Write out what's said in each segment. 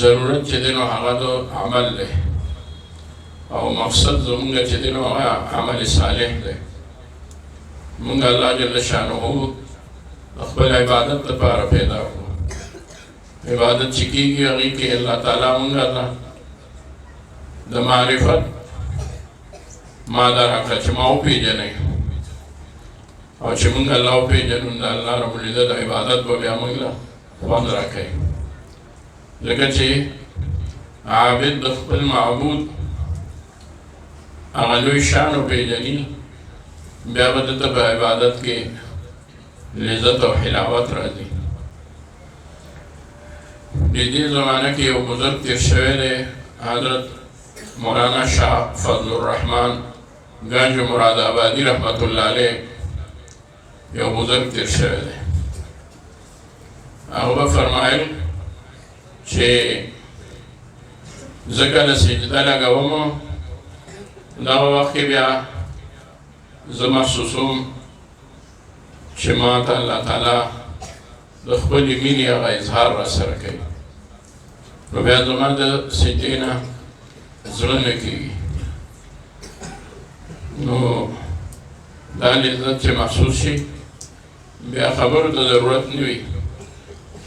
ضرورت چې دی نو هغه د عمل دی او مقصد زمونږ چې دی نو هغه عمل صالح دی. مونږ الله جل شانه د خپل عبادت لپاره پیدا کړو. عبادت چې کېږي هغې کې الله تعالی مونږ ته د معرفت ماده راکړه چې ما وپېژنئ او چې مونږ الله وپېژنو د الله رب العزت عبادت به بیا مونږ له خوند راکوي. ځکه چې عابد د خپل معبود هغه لوی شان وپېژني بیا به دته په عبادت کې لذت او حلاوت راځي. د دې زمانه کې یو بزرګ تېر شوی دی، حضرت مولانا شاه فضل الرحمن گنج مراد آبادی رحمت الله علیه یو بزرګ تېر شوی دی. هغه به فرمایل چې زه کله سجده لګوم دغه وخت کې بیا زه محسوسوم چې ما ته الله تعالی د خپلې مینې هغه اظهار را سره کوي، نو بیا زما د سجدې نه زړه نه کېږي. نو دا لذت چې محسوس شي بیا خبرو ته ضرورت نه وي،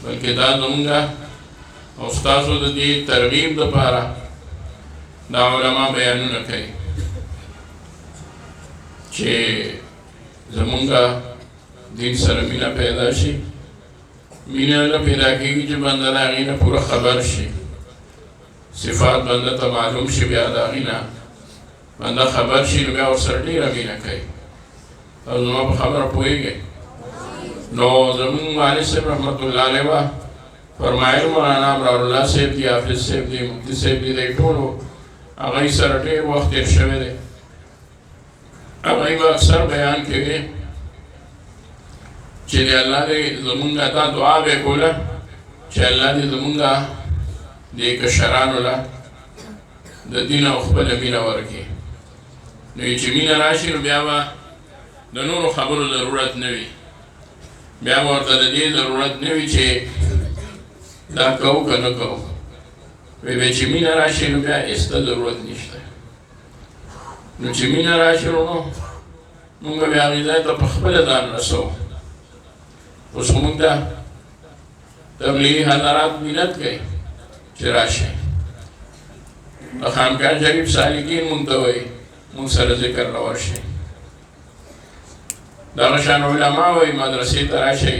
بلکې دا زمونږ او ستاسو د دې ترغیب دپاره دا علما بیانونه کوي چې زمونږ دین سره مینه پیدا شي. مینه نه پیدا کېږي چې بنده د هغې نه پوره خبر شي، صفات بنده ته معلوم شي، بیا د هغې نه بنده خبر شي نو بیا ورسره ډېره مینه کوي. او زما په خبره پوهېږئ. نو زمونږ والد صاحب رحمت الله علیه به فرمایل مولانا امرار الله صاحب دي، حافظ صاحب دي، مفتی صاحب دي، دی ټولو هغوی سره ډېر وخت تېر شوی دی. هغوی به اکثر بیان کوي چې د الله دې زمونږ دا دعا به یې کوله چې الله دې زمونږ دې کشرانو له د دین او خپله مینه ورکړي. نو چې مینه راشي نو بیا به د نورو خبرو ضرورت نه وي، بیا به ورته د دې ضرورت نه وي چې دا کوو که نه کوو. وی چې مینه راشي نو بیا هېڅ ته ضرورت نشته. نو چې مینه راشي نو مونږ بیا هغې ځای ته په خپله ځان رسوو. اوس خو مونږ ته تبلیغي حضرات مینت کوي چې راشئ. د خانقاه شریف سالکین مونږ ته وایي مونږ سره ذکر له ورشئ. دغه شان علما وایي مدرسې ته راشئ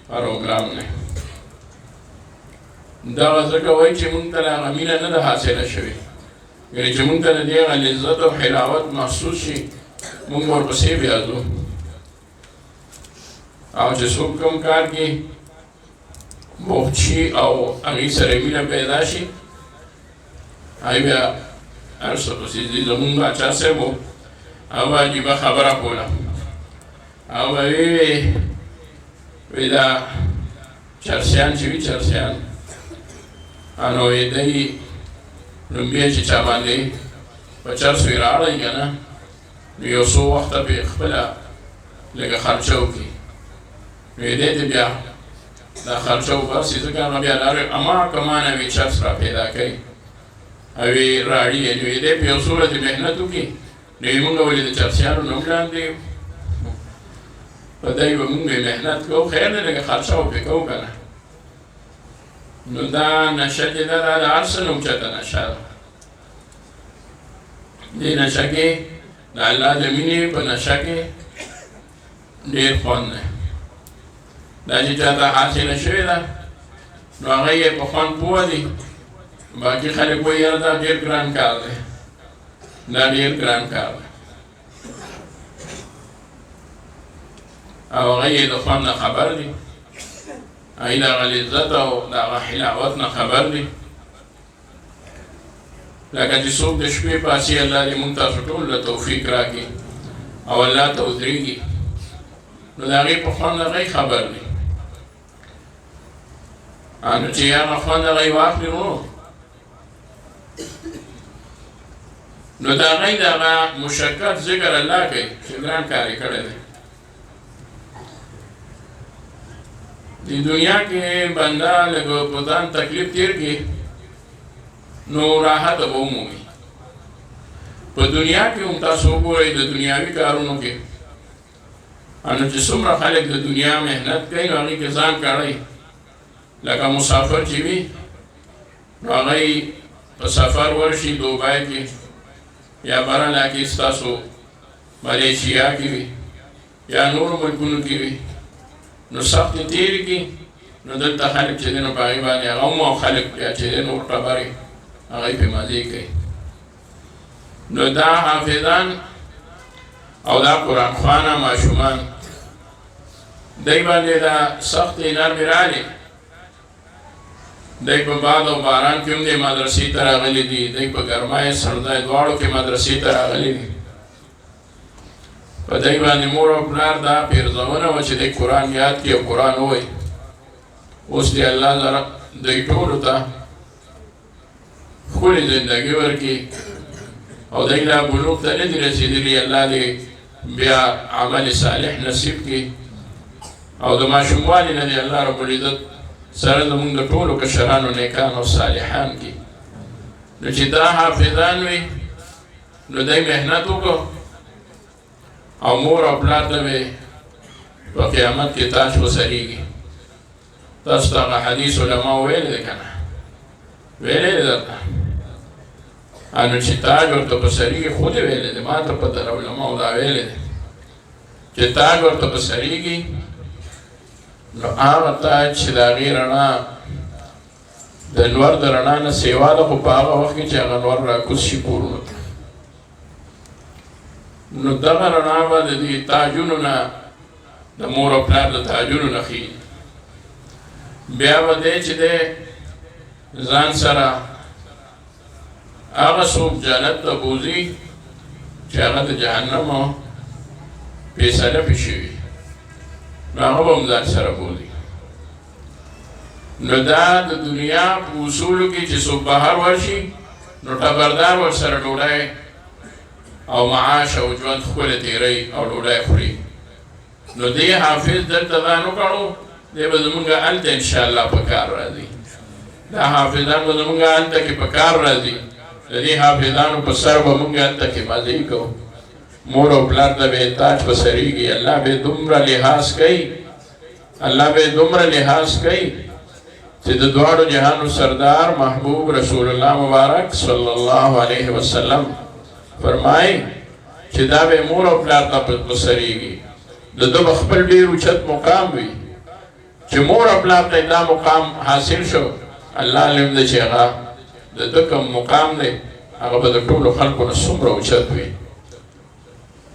پروګرام دی. دغه ځکه وایي چې مونږ ته له هغه مینه نه ده حاصله شوې، یعنې چې مونږ ته د دې هغه لذت او حلاوت محسوس شي مونږ ورپسې بیا ځو. او چې څوک کوم کار کې بوخت شي او هغې سره مینه پیدا شي هغې بیا هر څه پسې ځي. زمونږ باچا صاحب و، هغه به عجیبه خبره کوله، هغه به وی دا چرسیان چې وي چرسیان نو دی لومبیا چې چا باندې په چرس وي راړئ که نه نو یو څو وخته پې خپله لږه خرچه وکړي، نو دی ته بیا دا خرچه وباسي، ځکه هغه بیا اما کمانه وي چرس را پیدا کوي او یې راړي. نو دی په یو څو ورځې محنت وکړي نو یې مونږ ولې د چرسیانو نوم لاندې په دی به مونږ محنت کوو، خیر دی لږه خرچه به پې کوو که نه. نو دا نشه چې ده دا د هر څه نه اوچته نشه ده. دې نشه کې د الله د مینې په نشه کې ډېر خوند دی. دا چې چاته حاصله شوې ده نو هغه یې په خوند پوه دي، باقي خلک وایي یاره دا ډېر ګران کار دی، دا ډېر ګران کار دی. او هغه یې د خوند نه خبر دي، هغې د هغه لذت او د هغه حلاوت نه خبر دي. لکه چې څوک د شپې پاسي الله دې مونږ تاسو ټولو له توفیق راکړي او الله ته ودرېږي نو د هغې په خوند هغی خبر دي. نو چې هغه خوند هغی واخلي نو د هغی د هغه مشقت ذکر الله کوي چې ګران کار یې کړی دی. دی دنیا کې بنده لږ په ځان تکلیف تیر کړي نو راحت به ومومي. په دنیا کې هم تاسو وګورئ د دنیاوي کارونو کې نو چې څومره خلک د دنیا محنت کوي نو هغوی کې ځان کاڼئ. لکه مسافر چې وي نو هغوی په سفر ورشي دوبۍ کې یا بره علاقې ستاسو ملیشیا کې وي یا نورو ملکونو کې وي نو سختې تېرې کړي نو دلته خلک چې دی نو په هغې باندې هغه هم او خلک بیا چې دی نور ټبرې هغوی پرې مزې کوي. نو دا حافظان او دا قرآن خوانه ماشومان دی باندې دا سختې نرمې رالې. دی په باد او باران کې هم دی مدرسې ته راغلي دي، دی په ګرمای سردای دواړو کې مدرسې ته راغلي دي. په دی باندې مور او پلار دا پیرزونه وه چې دی قرآن یاد کړي او قرآن ووایي. اوس دی الله زره دی ټولو ته ښکلې زندګي ورکړي او دی لا بلوغ ته نه دي رسېدلي. الله دې بیا عمل صالح نصیب کړي او د ماشوموالي نه دې الله رب العزت سره زمونږ د ټولو کشرانو نیکان او صالحان کړي. نو چې دا حافظان وي نو دی محنت وکړو او مور او پلار ته به په قیامت کې تاج وسریږي. تاسو ته هغه حدیث علماو ویلی دی که نه؟ ویلی دی درته نو چې تاج ورته په سریږي خو دې ویلی دی، ما ته پته ده علماو دا ویلی دی چې تاج ورته په سریږي نو هغه تاج چې د هغې رڼا د نور د رڼا نه سیوا ده خو په هغه وخت کې چې هغه نور راکوز شي کورونو ته نو دغه رڼا به د دې تاجونو نه د مور او پلار د تاجونو نه ښیي. بیا به دی چې دی ځان سره هغه څوک جنت ته بوځي چې هغه د جهنم فیصله پې شوي نو هغه به هم ځان سره بوځي. نو دا د دنیا په اصولو کې چې څوک بهر ورشي نو ټبردار ورسره ډوډۍ او معاش او ژوند ښکلی تېروي او ډوډۍ خوري. نو دې حافظ دلته ځان وکړو دی به زمونږ هلته انشاءالله په کار راځي. دا حافظان به زمونږ هلته کې په کار راځي. د دې حافظانو په سر به مونږ هلته کې مزې کوو. مور او پلار ته به تاج په سریږي. الله به دومره لحاظ کوي، الله به دومره لحاظ کوي چې د دواړو جهانو سردار محبوب رسول الله مبارک صلی الله علیه وسلم فرمایي چې دا به مور او پلار ته په سریږي. د ده به خپل ډېر اوچت مقام وي چې مور او پلار ته دا مقام حاصل شو. الله علم دی چې هغه د ده کوم مقام دی هغه به د ټولو خلکو نه څومره اوچت وي.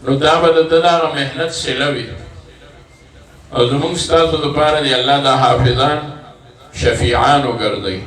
نو دا به د ده د هغه محنت صله وي او زمونږ ستاسو دپاره دی الله دا حافظان شفیعان وګرځوي.